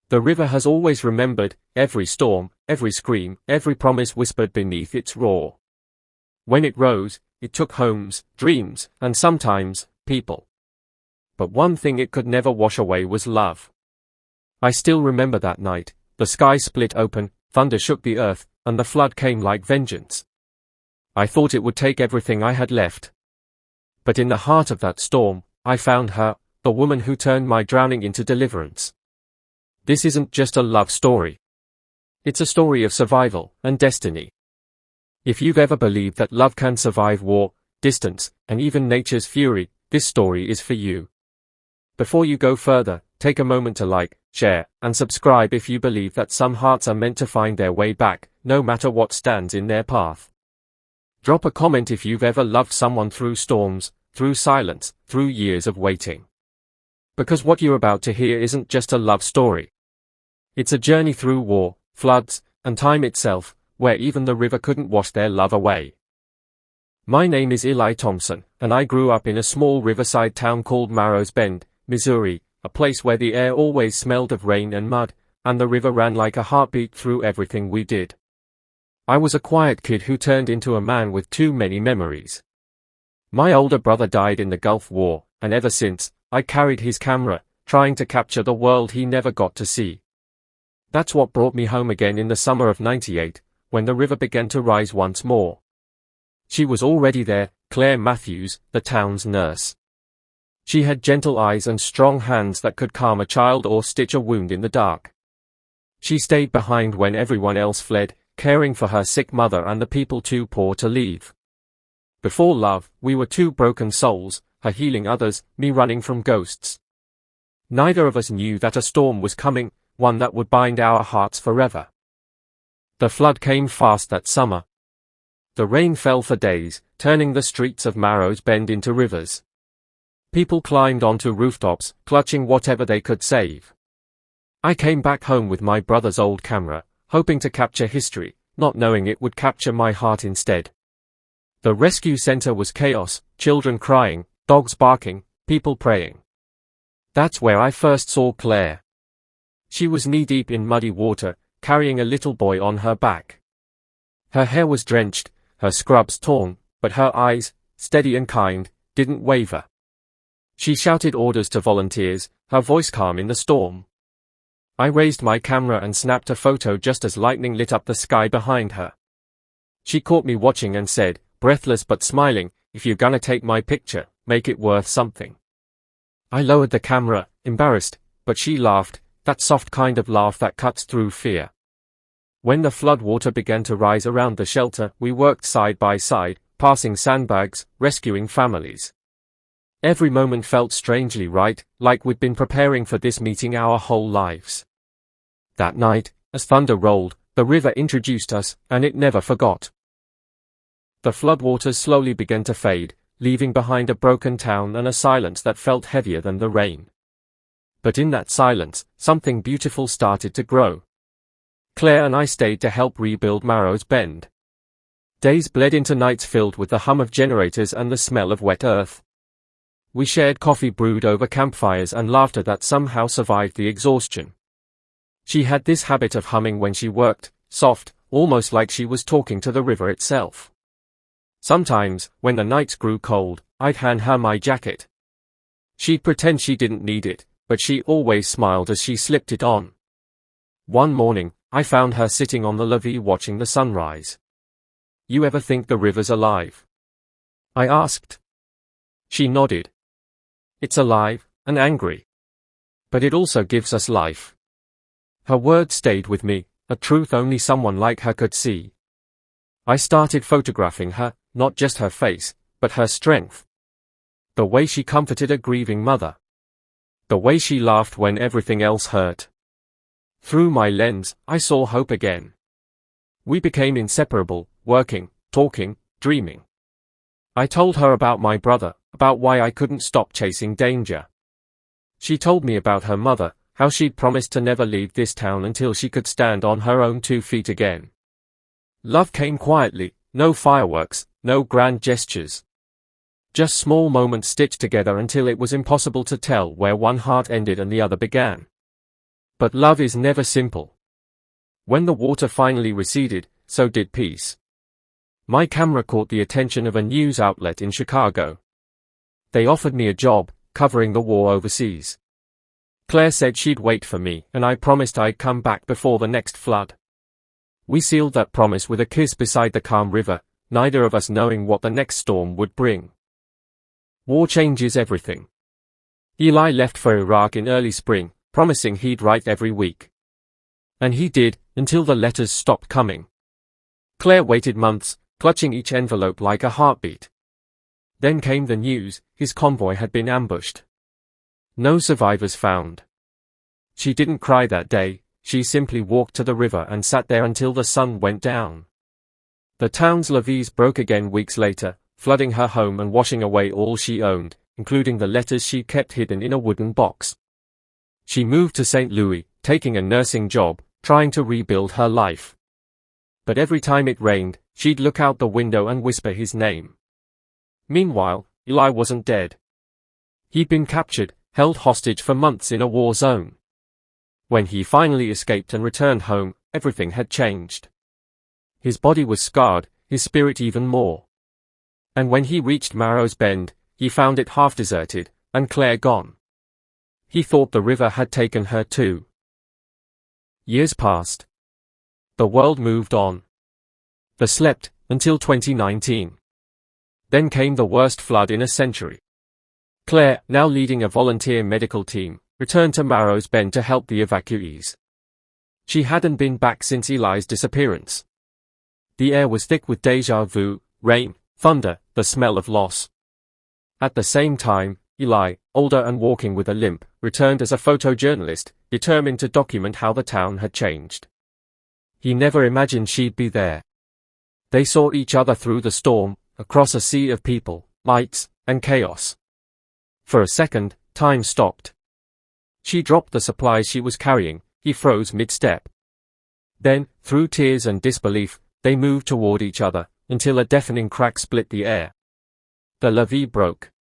The river has always remembered every storm, every scream, every promise whispered beneath its roar. When it rose, it took homes, dreams, and sometimes, people. But one thing it could never wash away was love. I still remember that night. The sky split open, thunder shook the earth, and the flood came like vengeance. I thought it would take everything I had left. But in the heart of that storm, I found her, the woman who turned my drowning into deliverance. This isn't just a love story. It's a story of survival and destiny. If you've ever believed that love can survive war, distance, and even nature's fury, this story is for you. Before you go further, take a moment to like, share, and subscribe if you believe that some hearts are meant to find their way back, no matter what stands in their path. Drop a comment if you've ever loved someone through storms, through silence, through years of waiting. Because what you're about to hear isn't just a love story. It's a journey through war, floods, and time itself, where even the river couldn't wash their love away. My name is Eli Thompson, and I grew up in a small riverside town called Marrow's Bend, Missouri, a place where the air always smelled of rain and mud, and the river ran like a heartbeat through everything we did. I was a quiet kid who turned into a man with too many memories. My older brother died in the Gulf War, and ever since, I carried his camera, trying to capture the world he never got to see. That's what brought me home again in the summer of '98, when the river began to rise once more. She was already there, Claire Matthews, the town's nurse. She had gentle eyes and strong hands that could calm a child or stitch a wound in the dark. She stayed behind when everyone else fled, caring for her sick mother and the people too poor to leave. Before love, we were two broken souls, her healing others, me running from ghosts. Neither of us knew that a storm was coming, one that would bind our hearts forever. The flood came fast that summer. The rain fell for days, turning the streets of Marrow's Bend into rivers. People climbed onto rooftops, clutching whatever they could save. I came back home with my brother's old camera, hoping to capture history, not knowing it would capture my heart instead. The rescue center was chaos, children crying, dogs barking, people praying. That's where I first saw Claire. She was knee-deep in muddy water, carrying a little boy on her back. Her hair was drenched, her scrubs torn, but her eyes, steady and kind, didn't waver. She shouted orders to volunteers, her voice calm in the storm. I raised my camera and snapped a photo just as lightning lit up the sky behind her. She caught me watching and said, breathless but smiling, "If you're gonna take my picture, make it worth something." I lowered the camera, embarrassed, but she laughed, that soft kind of laugh that cuts through fear. When the flood water began to rise around the shelter, we worked side by side, passing sandbags, rescuing families. Every moment felt strangely right, like we'd been preparing for this meeting our whole lives. That night, as thunder rolled, the river introduced us, and it never forgot. The floodwaters slowly began to fade, leaving behind a broken town and a silence that felt heavier than the rain. But in that silence, something beautiful started to grow. Claire and I stayed to help rebuild Marrow's Bend. Days bled into nights filled with the hum of generators and the smell of wet earth. We shared coffee brewed over campfires and laughter that somehow survived the exhaustion. She had this habit of humming when she worked, soft, almost like she was talking to the river itself. Sometimes, when the nights grew cold, I'd hand her my jacket. She'd pretend she didn't need it, but she always smiled as she slipped it on. One morning, I found her sitting on the levee watching the sunrise. "You ever think the river's alive?" I asked. She nodded. "It's alive, and angry. But it also gives us life." Her words stayed with me, a truth only someone like her could see. I started photographing her, not just her face, but her strength. The way she comforted a grieving mother. The way she laughed when everything else hurt. Through my lens, I saw hope again. We became inseparable, working, talking, dreaming. I told her about my brother, about why I couldn't stop chasing danger. She told me about her mother, how she'd promised to never leave this town until she could stand on her own 2 feet again. Love came quietly, no fireworks, no grand gestures. Just small moments stitched together until it was impossible to tell where one heart ended and the other began. But love is never simple. When the water finally receded, so did peace. My camera caught the attention of a news outlet in Chicago. They offered me a job, covering the war overseas. Claire said she'd wait for me, and I promised I'd come back before the next flood. We sealed that promise with a kiss beside the calm river, neither of us knowing what the next storm would bring. War changes everything. Eli left for Iraq in early spring, promising he'd write every week. And he did, until the letters stopped coming. Claire waited months, clutching each envelope like a heartbeat. Then came the news: his convoy had been ambushed. No survivors found. She didn't cry that day, she simply walked to the river and sat there until the sun went down. The town's levees broke again weeks later, flooding her home and washing away all she owned, including the letters she kept hidden in a wooden box. She moved to St. Louis, taking a nursing job, trying to rebuild her life. But every time it rained, she'd look out the window and whisper his name. Meanwhile, Eli wasn't dead. He'd been captured, held hostage for months in a war zone. When he finally escaped and returned home, everything had changed. His body was scarred, his spirit even more. And when he reached Marrow's Bend, he found it half deserted, and Claire gone. He thought the river had taken her too. Years passed. The world moved on. They slept, until 2019. Then came the worst flood in a century. Claire, now leading a volunteer medical team, returned to Marrow's Bend to help the evacuees. She hadn't been back since Eli's disappearance. The air was thick with déjà vu, rain, thunder, the smell of loss. At the same time, Eli, older and walking with a limp, returned as a photojournalist, determined to document how the town had changed. He never imagined she'd be there. They saw each other through the storm, across a sea of people, lights, and chaos. For a second, time stopped. She dropped the supplies she was carrying, he froze mid-step. Then, through tears and disbelief, they moved toward each other, until a deafening crack split the air. The levee broke.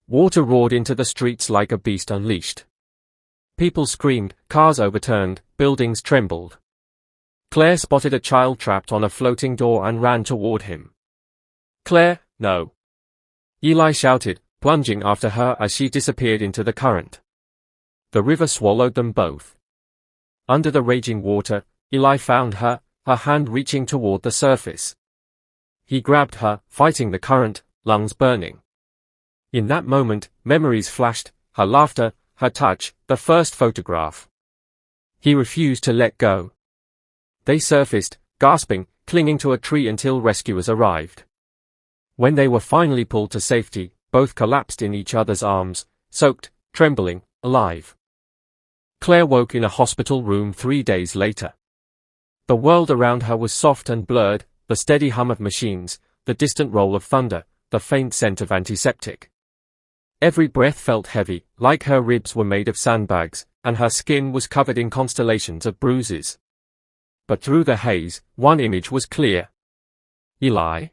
Water roared into the streets like a beast unleashed. People screamed, cars overturned, buildings trembled. Claire spotted a child trapped on a floating door and ran toward him. "Claire, no!" Eli shouted, plunging after her as she disappeared into the current. The river swallowed them both. Under the raging water, Eli found her, her hand reaching toward the surface. He grabbed her, fighting the current, lungs burning. In that moment, memories flashed, her laughter, her touch, the first photograph. He refused to let go. They surfaced, gasping, clinging to a tree until rescuers arrived. When they were finally pulled to safety, both collapsed in each other's arms, soaked, trembling, alive. Claire woke in a hospital room 3 days later. The world around her was soft and blurred, the steady hum of machines, the distant roll of thunder, the faint scent of antiseptic. Every breath felt heavy, like her ribs were made of sandbags, and her skin was covered in constellations of bruises. But through the haze, one image was clear. Eli.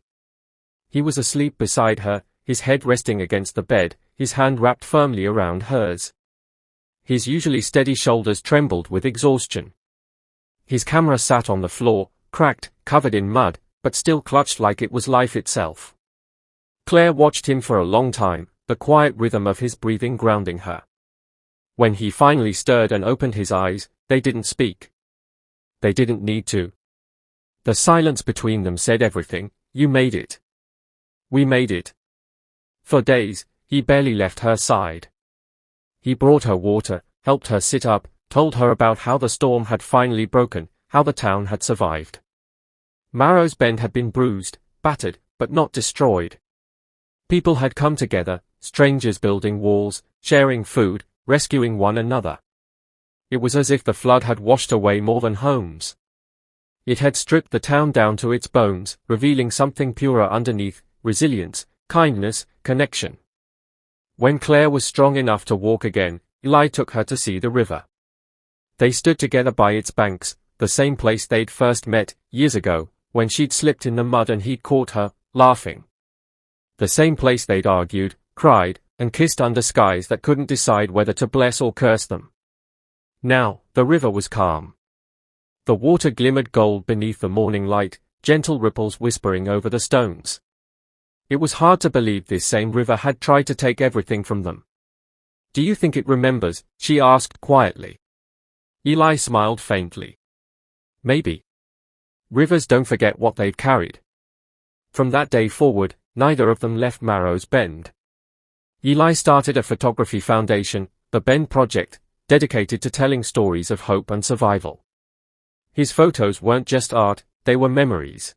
He was asleep beside her, his head resting against the bed, his hand wrapped firmly around hers. His usually steady shoulders trembled with exhaustion. His camera sat on the floor, cracked, covered in mud, but still clutched like it was life itself. Claire watched him for a long time, the quiet rhythm of his breathing grounding her. When he finally stirred and opened his eyes, they didn't speak. They didn't need to. The silence between them said everything. "You made it. We made it." For days, he barely left her side. He brought her water, helped her sit up, told her about how the storm had finally broken, how the town had survived. Marrow's Bend had been bruised, battered, but not destroyed. People had come together, strangers building walls, sharing food, rescuing one another. It was as if the flood had washed away more than homes. It had stripped the town down to its bones, revealing something purer underneath: resilience, kindness, connection. When Claire was strong enough to walk again, Eli took her to see the river. They stood together by its banks, the same place they'd first met, years ago, when she'd slipped in the mud and he'd caught her, laughing. The same place they'd argued, cried, and kissed under skies that couldn't decide whether to bless or curse them. Now, the river was calm. The water glimmered gold beneath the morning light, gentle ripples whispering over the stones. It was hard to believe this same river had tried to take everything from them. "Do you think it remembers?" she asked quietly. Eli smiled faintly. "Maybe. Rivers don't forget what they've carried." From that day forward, neither of them left Marrow's Bend. Eli started a photography foundation, the Bend Project, dedicated to telling stories of hope and survival. His photos weren't just art, they were memories.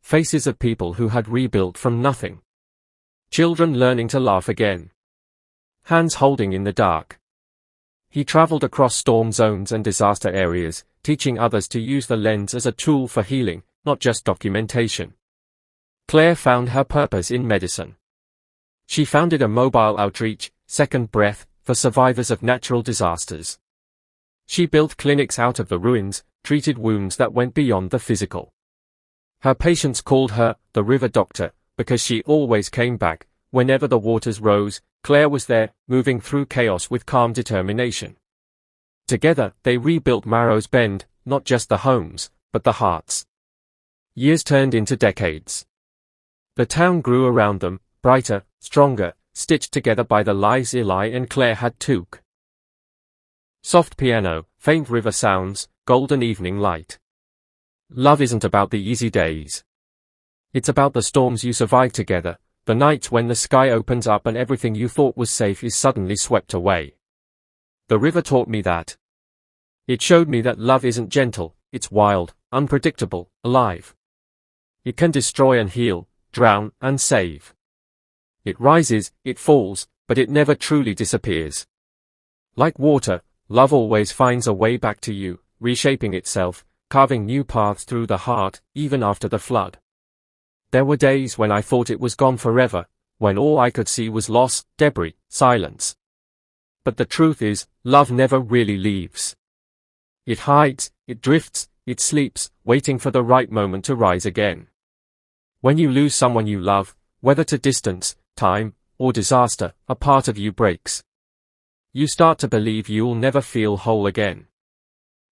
Faces of people who had rebuilt from nothing. Children learning to laugh again. Hands holding in the dark. He traveled across storm zones and disaster areas, teaching others to use the lens as a tool for healing, not just documentation. Claire found her purpose in medicine. She founded a mobile outreach, Second Breath, for survivors of natural disasters. She built clinics out of the ruins, treated wounds that went beyond the physical. Her patients called her the River Doctor, because she always came back. Whenever the waters rose, Claire was there, moving through chaos with calm determination. Together, they rebuilt Marrow's Bend, not just the homes, but the hearts. Years turned into decades. The town grew around them, brighter, stronger, stitched together by the lives Eli and Claire had took. Soft piano, faint river sounds, golden evening light. Love isn't about the easy days. It's about the storms you survive together, the nights when the sky opens up and everything you thought was safe is suddenly swept away. The river taught me that. It showed me that love isn't gentle, it's wild, unpredictable, alive. It can destroy and heal, drown and save. It rises, it falls, but it never truly disappears. Like water, love always finds a way back to you, reshaping itself, carving new paths through the heart, even after the flood. There were days when I thought it was gone forever, when all I could see was loss, debris, silence. But the truth is, love never really leaves. It hides, it drifts, it sleeps, waiting for the right moment to rise again. When you lose someone you love, whether to distance, time, or disaster, a part of you breaks. You start to believe you'll never feel whole again.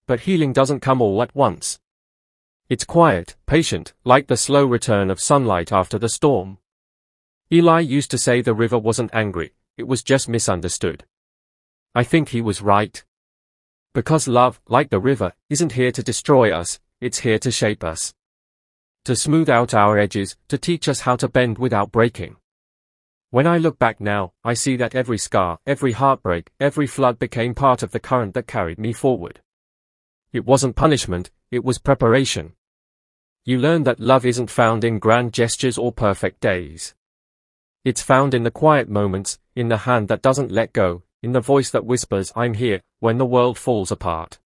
But healing doesn't come all at once. It's quiet, patient, like the slow return of sunlight after the storm. Eli used to say the river wasn't angry, it was just misunderstood. I think he was right. Because love, like the river, isn't here to destroy us, it's here to shape us. To smooth out our edges, to teach us how to bend without breaking. When I look back now, I see that every scar, every heartbreak, every flood became part of the current that carried me forward. It wasn't punishment, it was preparation. You learn that love isn't found in grand gestures or perfect days. It's found in the quiet moments, in the hand that doesn't let go, in the voice that whispers, "I'm here," when the world falls apart.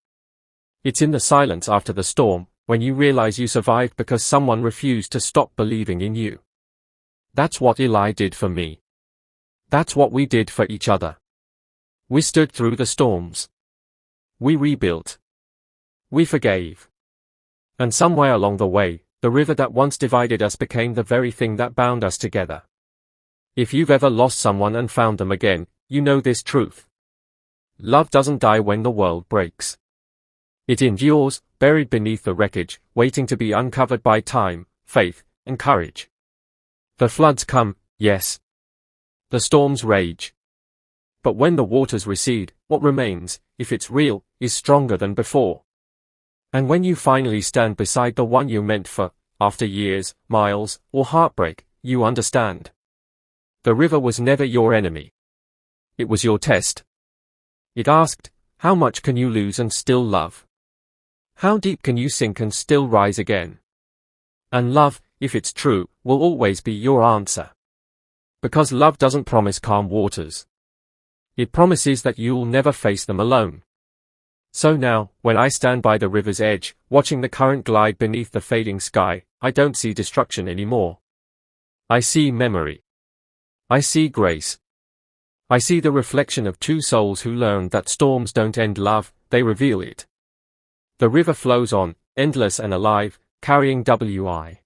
It's in the silence after the storm, when you realize you survived because someone refused to stop believing in you. That's what Eli did for me. That's what we did for each other. We stood through the storms. We rebuilt. We forgave. And somewhere along the way, the river that once divided us became the very thing that bound us together. If you've ever lost someone and found them again, you know this truth. Love doesn't die when the world breaks. It endures, buried beneath the wreckage, waiting to be uncovered by time, faith, and courage. The floods come, yes. The storms rage. But when the waters recede, what remains, if it's real, is stronger than before. And when you finally stand beside the one you meant for, after years, miles, or heartbreak, you understand. The river was never your enemy. It was your test. It asked, how much can you lose and still love? How deep can you sink and still rise again? And love, if it's true, will always be your answer. Because love doesn't promise calm waters. It promises that you'll never face them alone. So now, when I stand by the river's edge, watching the current glide beneath the fading sky, I don't see destruction anymore. I see memory. I see grace. I see the reflection of two souls who learned that storms don't end love, they reveal it. The river flows on, endless and alive, carrying WI.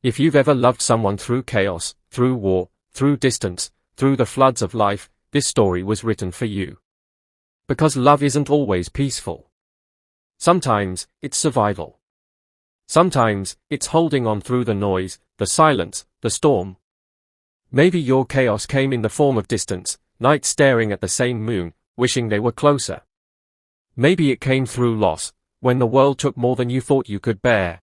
If you've ever loved someone through chaos, through war, through distance, through the floods of life, this story was written for you. Because love isn't always peaceful. Sometimes, it's survival. Sometimes, it's holding on through the noise, the silence, the storm. Maybe your chaos came in the form of distance, nights staring at the same moon, wishing they were closer. Maybe it came through loss, when the world took more than you thought you could bear.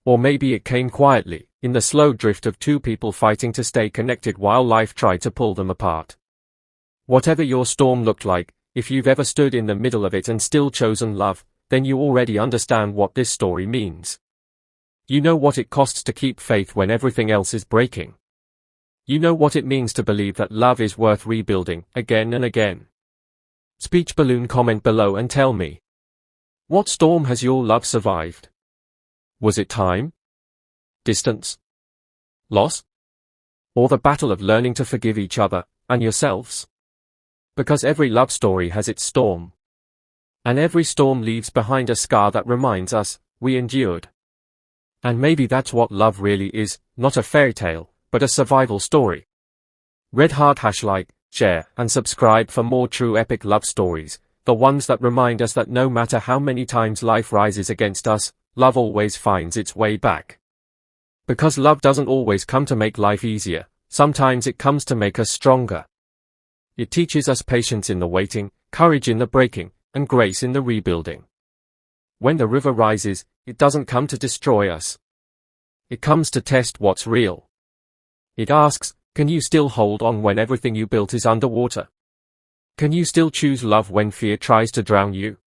Or maybe it came quietly, in the slow drift of two people fighting to stay connected while life tried to pull them apart. Whatever your storm looked like, if you've ever stood in the middle of it and still chosen love, then you already understand what this story means. You know what it costs to keep faith when everything else is breaking. You know what it means to believe that love is worth rebuilding, again and again. Speech balloon, comment below and tell me. What storm has your love survived? Was it time? Distance? Loss? Or the battle of learning to forgive each other, and yourselves? Because every love story has its storm. And every storm leaves behind a scar that reminds us, we endured. And maybe that's what love really is, not a fairy tale, but a survival story. Red heart, #like, share, and subscribe for more true epic love stories, the ones that remind us that no matter how many times life rises against us, love always finds its way back. Because love doesn't always come to make life easier, sometimes it comes to make us stronger. It teaches us patience in the waiting, courage in the breaking, and grace in the rebuilding. When the river rises, it doesn't come to destroy us. It comes to test what's real. It asks, can you still hold on when everything you built is underwater? Can you still choose love when fear tries to drown you?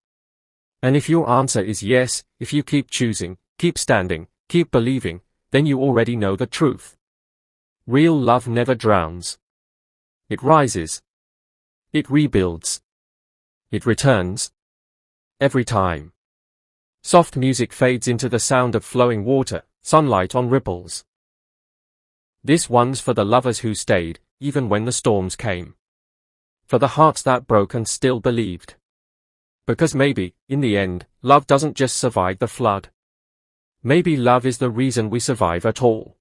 And if your answer is yes, if you keep choosing, keep standing, keep believing, then you already know the truth. Real love never drowns. It rises. It rebuilds. It returns. Every time. Soft music fades into the sound of flowing water, sunlight on ripples. This one's for the lovers who stayed, even when the storms came. For the hearts that broke and still believed. Because maybe, in the end, love doesn't just survive the flood. Maybe love is the reason we survive at all.